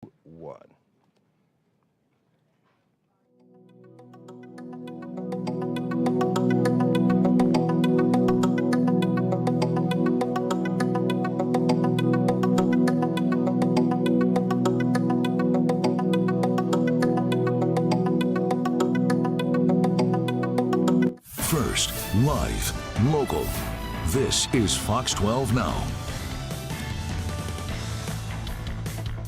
One. First, live, local. This is Fox 12 Now.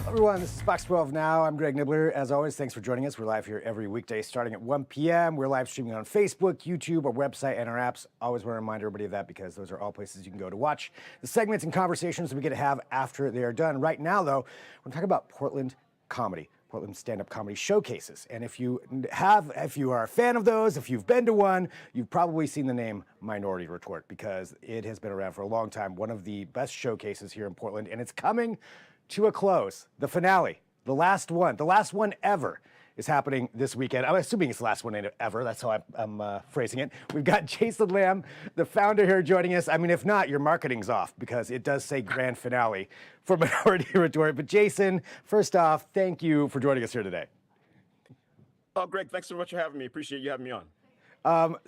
Everyone, this is Fox 12 Now. I'm Greg Nibbler. As always, thanks for joining us. We're live here every weekday starting at 1 p.m. We're live streaming on Facebook, YouTube, our website, and our apps. Always want to remind everybody of that because those are all places you can go to watch the segments and conversations that we get to have after they are done. Right now, though, we're talking about Portland comedy. Portland stand-up comedy showcases. And if you are a fan of those, if you've been to one, you've probably seen the name Minority Retort because it has been around for a long time. One of the best showcases here in Portland, and it's coming to a close. The finale, the last one ever is happening this weekend. I'm assuming it's the last one ever. That's how I'm phrasing it. We've got Jason Lamb, the founder, here joining us. I mean, if not, your marketing's off because it does say grand finale for Minority Retort. But Jason, first off, thank you for joining us here today. Oh, Greg, thanks so much for having me. Appreciate you having me on. All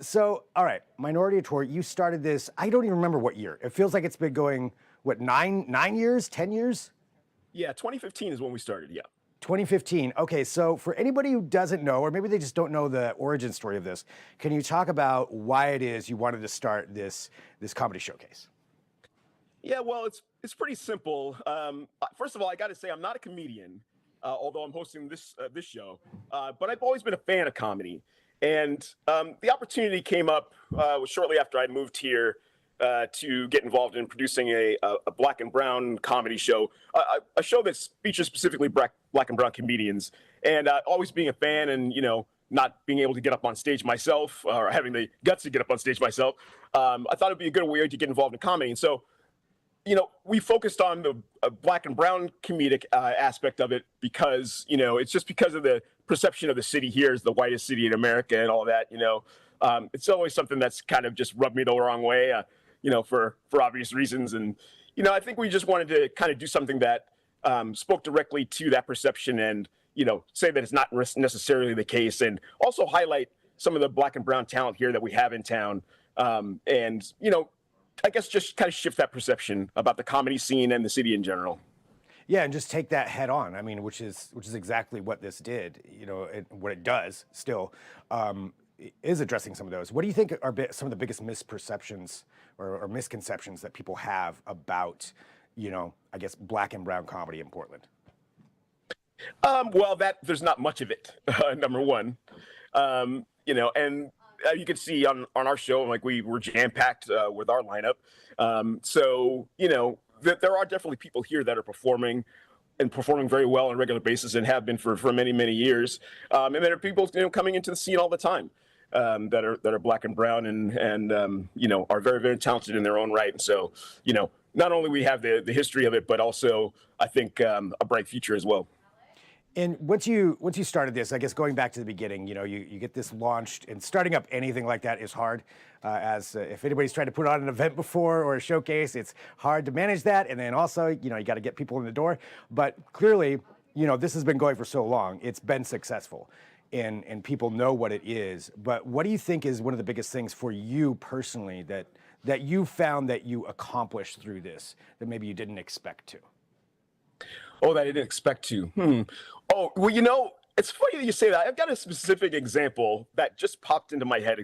right, Minority Retort, you started this, I don't even remember what year. It feels like it's been going, what, nine years, 10 years? Yeah, 2015 is when we started, yeah. 2015. Okay, so for anybody who doesn't know, or maybe they just don't know the origin story of this, can you talk about why it is you wanted to start this comedy showcase? Yeah, well, it's pretty simple. First of all, I got to say I'm not a comedian, although I'm hosting this show. But I've always been a fan of comedy, and the opportunity came up shortly after I moved here to get involved in producing a black and brown comedy show, a show that features specifically black and brown comedians. And always being a fan and, not being able to get up on stage myself or having the guts to get up on stage myself, I thought it'd be a good way to get involved in comedy. And so, we focused on the black and brown comedic aspect of it because, it's just because of the perception of the city here as the whitest city in America and all that, it's always something that's kind of just rubbed me the wrong way. For obvious reasons. And, I think we just wanted to kind of do something that spoke directly to that perception and, say that it's not necessarily the case and also highlight some of the black and brown talent here that we have in town. And, I guess just kind of shift that perception about the comedy scene and the city in general. Yeah, and just take that head on. I mean, which is exactly what this did, what it does still. Is addressing some of those. What do you think are some of the biggest misperceptions or misconceptions that people have about, I guess, black and brown comedy in Portland? Well, there's not much of it, number one. And you can see on our show, like we were jam-packed with our lineup. So, there are definitely people here that are performing very well on a regular basis and have been for many, many years. And there are people, coming into the scene all the time that are black and brown and are very, very talented in their own right. And so, not only we have the history of it, but also I think a bright future as well. And once you started this, I guess going back to the beginning, you get this launched, and starting up anything like that is hard. If anybody's tried to put on an event before or a showcase, it's hard to manage that. And then also, you got to get people in the door. But clearly, this has been going for so long. It's been successful, and people know what it is. But what do you think is one of the biggest things for you personally that you found that you accomplished through this that maybe you didn't expect to? Oh, that I didn't expect to. Oh, well, it's funny that you say that. I've got a specific example that just popped into my head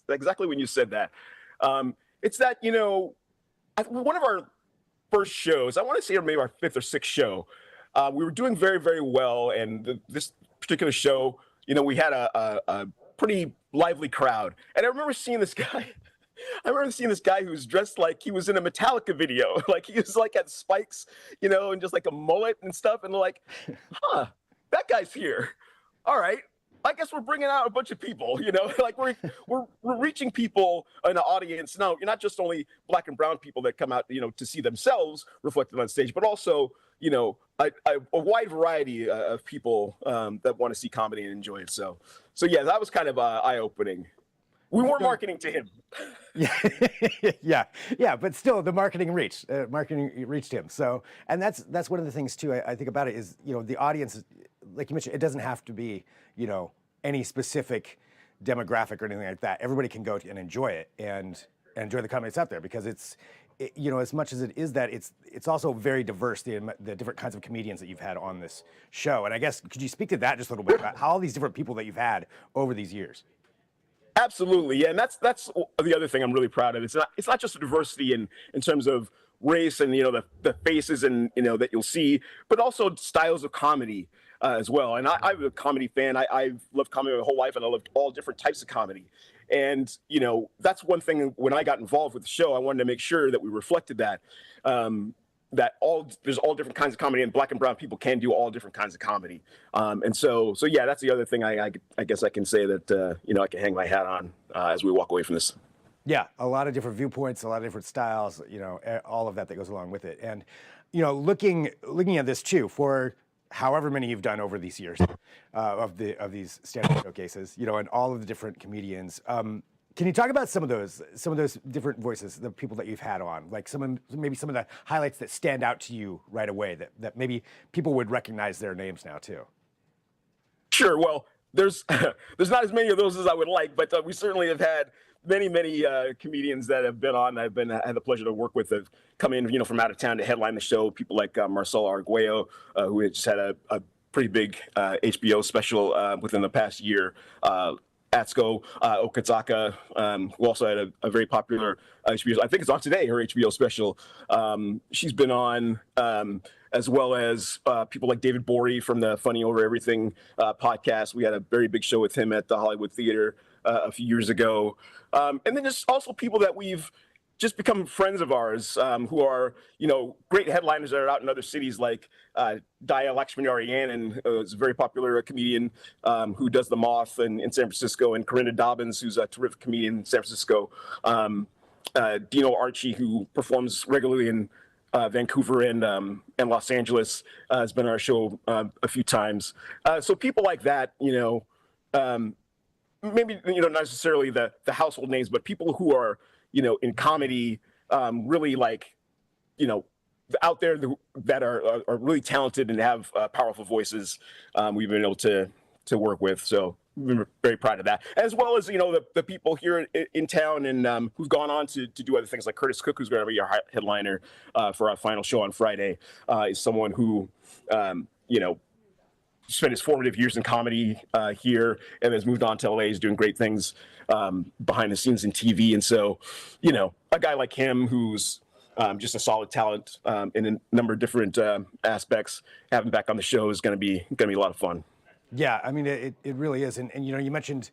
exactly when you said that. It's that, one of our first shows, I want to say maybe our fifth or sixth show, we were doing very, very well. And this particular show, we had a pretty lively crowd. And I remember seeing this guy. Who was dressed like he was in a Metallica video. Like he was like had spikes, and just like a mullet and stuff. And like, that guy's here. All right. I guess we're bringing out a bunch of people, like we're reaching people in the audience. Now, you're not just only black and brown people that come out, to see themselves reflected on stage, but also, a wide variety of people that want to see comedy and enjoy it. So yeah, that was kind of eye-opening. We weren't marketing to him. Yeah, but still, the marketing reached him. So, and that's one of the things too. I think about it is, the audience, like you mentioned, it doesn't have to be, any specific demographic or anything like that. Everybody can go and enjoy it and enjoy the comedy that's out there, because as much as it is that, it's also very diverse, the different kinds of comedians that you've had on this show. And I guess, could you speak to that just a little bit about how all these different people that you've had over these years? Absolutely, yeah, and that's the other thing I'm really proud of. It's not just a diversity in terms of race and the faces and that you'll see, but also styles of comedy as well. And I'm a comedy fan. I've loved comedy my whole life, and I loved all different types of comedy. And that's one thing. When I got involved with the show, I wanted to make sure that we reflected that. There's all different kinds of comedy, and Black and brown people can do all different kinds of comedy. And so yeah, that's the other thing I guess I can say that I can hang my hat on as we walk away from this. Yeah, a lot of different viewpoints, a lot of different styles, all of that goes along with it. And looking at this too, for however many you've done over these years of these stand-up showcases, and all of the different comedians. Can you talk about some of those different voices, the people that you've had on, like maybe some of the highlights that stand out to you right away that maybe people would recognize their names now too? Sure. Well, there's not as many of those as I would like, but we certainly have had many comedians that have been on. I've had the pleasure to work with, have come in from out of town to headline the show. People like Marcelo Arguello, who just had a pretty big HBO special within the past year. Atsuko Okazaka, who also had a very popular HBO. I think it's on today, her HBO special. She's been on, as well as people like David Bory from the Funny Over Everything podcast. We had a very big show with him at the Hollywood Theater a few years ago. And then just also people that we've just become friends of ours, who are, great headliners that are out in other cities, like Daya Lakshminarayanan, is a very popular comedian who does The Moth in San Francisco, and Corinna Dobbins, who's a terrific comedian in San Francisco. Dino Archie, who performs regularly in Vancouver and Los Angeles, has been on our show a few times. So people like that, maybe not necessarily the household names, but people who are in comedy, really out there that are really talented and have powerful voices. We've been able to work with, so we're very proud of that. As well as the people here in town and who've gone on to do other things, like Curtis Cook, who's going to be our headliner for our final show on Friday, is someone who spent his formative years in comedy here and has moved on to LA. He's doing great things behind the scenes in TV. And so, a guy like him who's just a solid talent in a number of different aspects, having back on the show is going to be a lot of fun. Yeah, I mean, it really is. And you mentioned,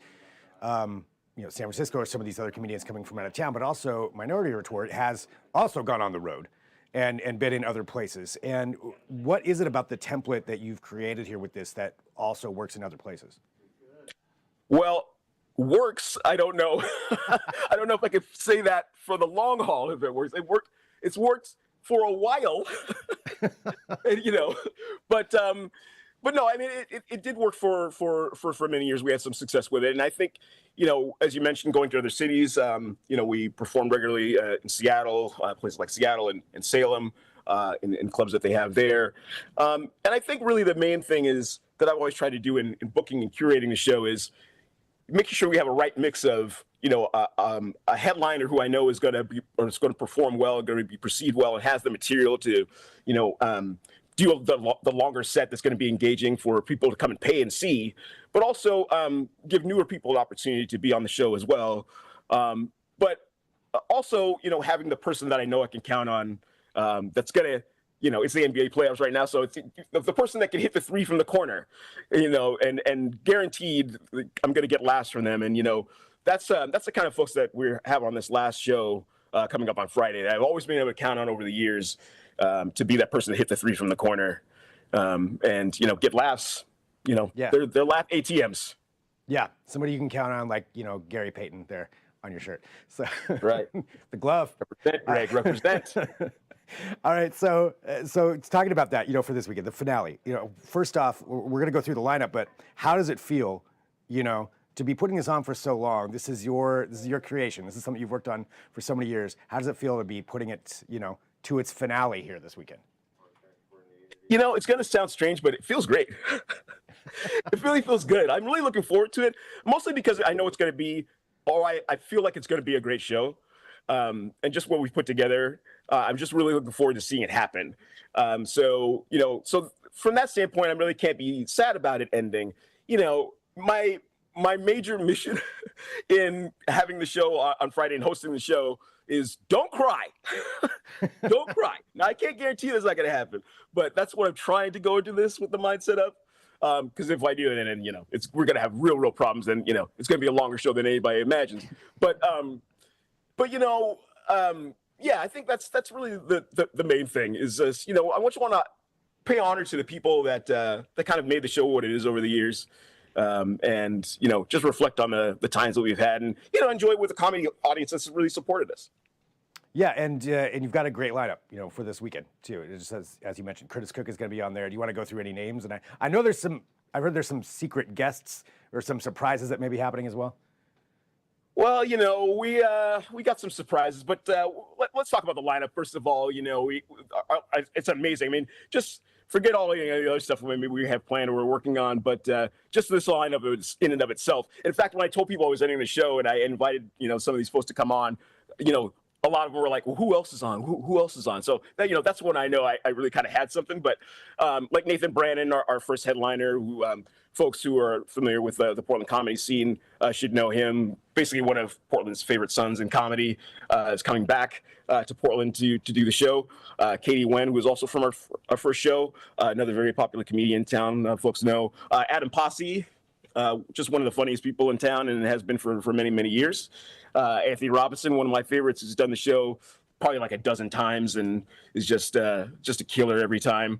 San Francisco or some of these other comedians coming from out of town, but also Minority Retort has also gone on the road and been in other places. And what is it about the template that you've created here with this that also works in other places? Well, works, I don't know. I don't know if I could say that for the long haul if it works. It's worked for a while, but no, I mean, it did work for many years. We had some success with it. And I think, as you mentioned, going to other cities, we perform regularly in Seattle, places like Seattle and Salem, in clubs that they have there. And I think really the main thing is that I've always tried to do in booking and curating the show is making sure we have a right mix of, a headliner who I know is going to perform well, going to be perceived well, and has the material to, do the longer set that's going to be engaging for people to come and pay and see, but also give newer people an opportunity to be on the show as well. But also, having the person that I know I can count on that's going to, it's the NBA playoffs right now, so it's the person that can hit the three from the corner, and guaranteed I'm going to get laughs from them. And, that's the kind of folks that we have on this last show coming up on Friday that I've always been able to count on over the years. To be that person to hit the three from the corner, and get laughs. Yeah. They're laugh ATMs. Yeah, somebody you can count on, like Gary Payton there on your shirt. So right, the glove. Represent, Greg. Represent. All right, so talking about that, for this weekend, the finale. First off, we're gonna go through the lineup, but how does it feel, to be putting this on for so long. This is your creation. This is something you've worked on for so many years. How does it feel to be putting it, to its finale here this weekend? It's going to sound strange, but it feels great. It really feels good. I'm really looking forward to it, mostly because I know it's going to be, I feel like it's going to be a great show. And just what we've put together, I'm just really looking forward to seeing it happen. So from that standpoint, I really can't be sad about it ending. My major mission in having the show on Friday and hosting the show is don't cry. Don't cry. Now, I can't guarantee that's not going to happen, but that's what I'm trying to go into this with the mindset of. Because if I do, then we're going to have real problems, and it's going to be a longer show than anybody imagines. But yeah, I think that's really the main thing is this. I want to pay honor to the people that kind of made the show what it is over the years. And just reflect on the times that we've had, and enjoy it with the comedy audience that's really supported us. Yeah, and you've got a great lineup, for this weekend too. It just as you mentioned, Curtis Cook is going to be on there. Do you want to go through any names? And I know I've heard there's some secret guests or some surprises that may be happening as well. Well, we got some surprises, but let's talk about the lineup first of all. It's amazing. I mean, just forget all the other stuff maybe we have planned or we're working on, but just this lineup is in and of itself. In fact, when I told people I was ending the show and I invited some of these folks to come on, a lot of them were like, well, who else is on? Who else is on? So that's when I know I really kind of had something. But like Nathan Brannon, our first headliner, who folks who are familiar with the Portland comedy scene should know him. Basically, one of Portland's favorite sons in comedy is coming back to Portland to do the show. Katie Wen, who is also from our first show, another very popular comedian in town, folks know. Adam Posse, just one of the funniest people in town, and it has been for many years. Anthony Robinson, one of my favorites, who's done the show probably like a dozen times and is just a killer every time.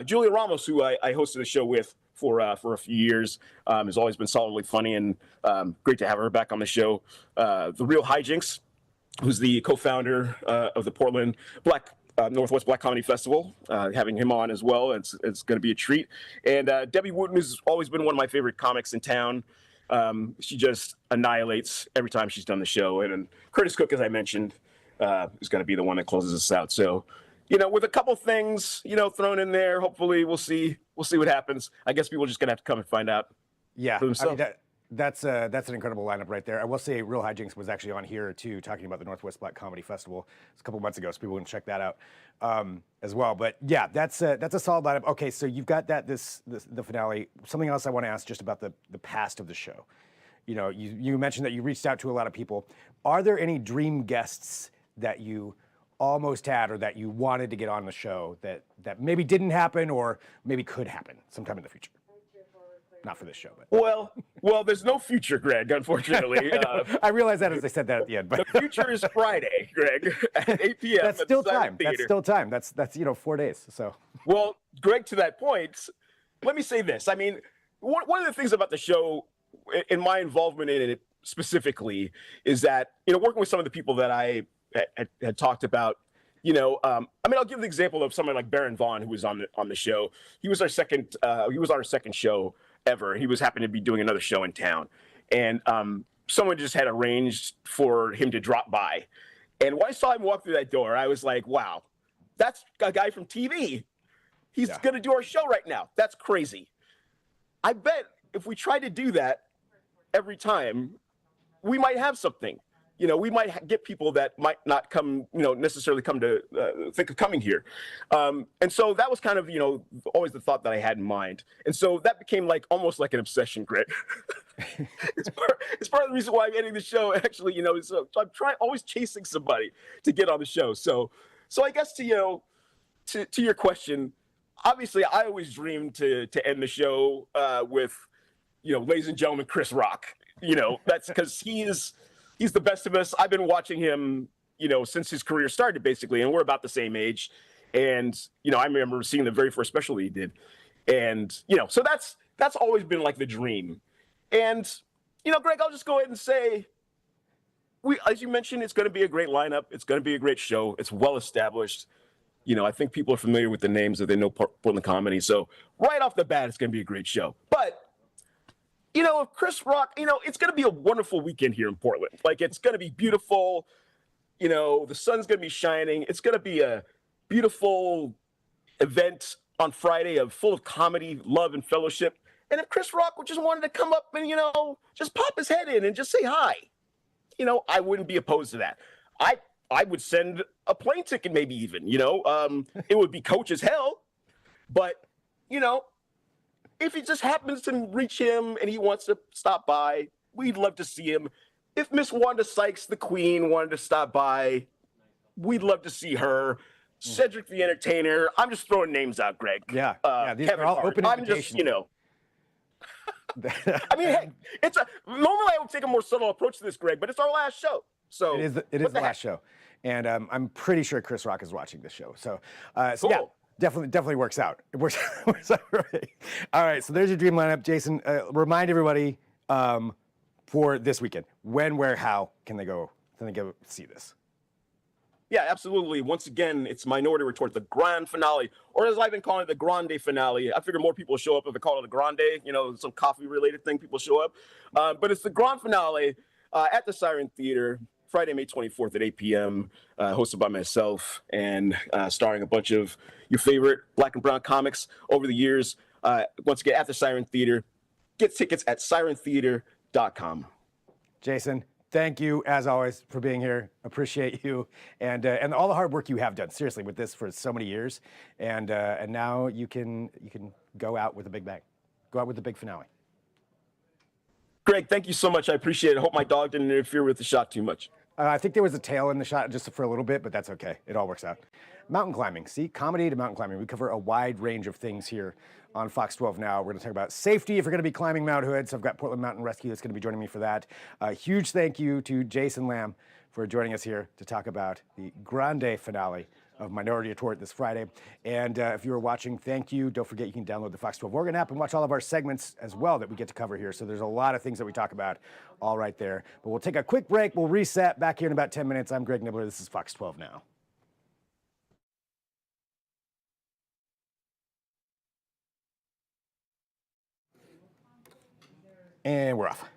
Julia Ramos, who I hosted a show with for a few years, has always been solidly funny, and great to have her back on the show. The Real Hijinks, who's the co-founder of the Portland Northwest Black Comedy Festival, having him on as well. It's going to be a treat. And Debbie Wooten, who's always been one of my favorite comics in town. She just annihilates every time she's done the show. And Curtis Cook, as I mentioned, is going to be the one that closes us out. So, with a couple things, thrown in there, hopefully we'll see what happens. I guess people are just going to have to come and find out. Yeah, for themselves. I mean, that's an incredible lineup right there. I will say Real Hijinks was actually on here too, talking about the Northwest Black Comedy Festival. It's a couple months ago, so people can check that out as well. But yeah, that's a solid lineup. Okay, so you've got the finale. Something else I want to ask just about the past of the show. You mentioned that you reached out to a lot of people. Are there any dream guests that you almost had or that you wanted to get on the show that maybe didn't happen or maybe could happen sometime in the future? Not for this show, but well, there's no future, Greg. Unfortunately, I realized that as I said that at the end. But the future is Friday, Greg, at 8 p.m. That's still time. Theater. That's still time. That's 4 days. So well, Greg, to that point, let me say this. I mean, one of the things about the show, and my involvement in it specifically, is that working with some of the people that I had talked about. I'll give the example of someone like Baron Vaughn, who was on the show. He was our second. He was on our second show ever. He was happened to be doing another show in town, and someone just had arranged for him to drop by. And when I saw him walk through that door, I was like, "Wow, that's a guy from TV. He's going to do our show right now. That's crazy." I bet if we tried to do that every time, we might have something. We might get people that might not come, necessarily come to think of coming here. And so that was kind of, always the thought that I had in mind. And so that became almost like an obsession, Grit. It's part of the reason why I'm ending the show, actually, so I'm always chasing somebody to get on the show. So I guess to your question, obviously I always dreamed to end the show with, ladies and gentlemen, Chris Rock. That's because he's the best of us. I've been watching him, since his career started, basically, and we're about the same age. And, I remember seeing the very first special he did. And, so that's always been the dream. And, Greg, I'll just go ahead and say, as you mentioned, it's going to be a great lineup. It's going to be a great show. It's well established. I think people are familiar with the names that they know Portland comedy. So right off the bat, it's going to be a great show. But if Chris Rock, it's going to be a wonderful weekend here in Portland. Like, it's going to be beautiful. The sun's going to be shining. It's going to be a beautiful event on Friday full of comedy, love, and fellowship. And if Chris Rock just wanted to come up and, just pop his head in and just say hi, I wouldn't be opposed to that. I would send a plane ticket, maybe even, it would be coach as hell. But, if it just happens to reach him and he wants to stop by, we'd love to see him. If Miss Wanda Sykes, the Queen, wanted to stop by, we'd love to see her. Cedric the Entertainer. I'm just throwing names out, Greg. Yeah. These Kevin are all Hart. open I'm invitations. just, I mean, hey, normally I would take a more subtle approach to this, Greg, but it's our last show. So it is the last show. And I'm pretty sure Chris Rock is watching this show. So, cool. Yeah, definitely works out. It works out right. All right, so there's your dream lineup. Jason, remind everybody for this weekend, when, where, how can they go see this? Yeah, absolutely. Once again, it's Minority Retort, the grand finale, or as I've been calling it, the grande finale. I figure more people will show up if they call it a grande, some coffee-related thing, people show up. But it's the grand finale at the Siren Theater, Friday, May 24th at 8 p.m., hosted by myself and starring a bunch of your favorite Black and Brown comics over the years. Once again, at the Siren Theater. Get tickets at sirentheater.com. Jason, thank you, as always, for being here. Appreciate you and all the hard work you have done, seriously, with this for so many years. And now you can go out with a big bang. Go out with the big finale. Greg, thank you so much. I appreciate it. I hope my dog didn't interfere with the shot too much. I think there was a tail in the shot just for a little bit, but that's okay. It all works out. Mountain climbing. See, comedy to mountain climbing. We cover a wide range of things here on Fox 12 Now. We're going to talk about safety if you're going to be climbing Mount Hood. So I've got Portland Mountain Rescue that's going to be joining me for that. A huge thank you to Jason Lamb for joining us here to talk about the grande finale of Minority Retort this Friday. And if you were watching, thank you. Don't forget you can download the Fox 12 Oregon app and watch all of our segments as well that we get to cover here. So there's a lot of things that we talk about all right there. But we'll take a quick break. We'll reset back here in about 10 minutes. I'm Greg Nibbler. This is Fox 12 Now. And we're off.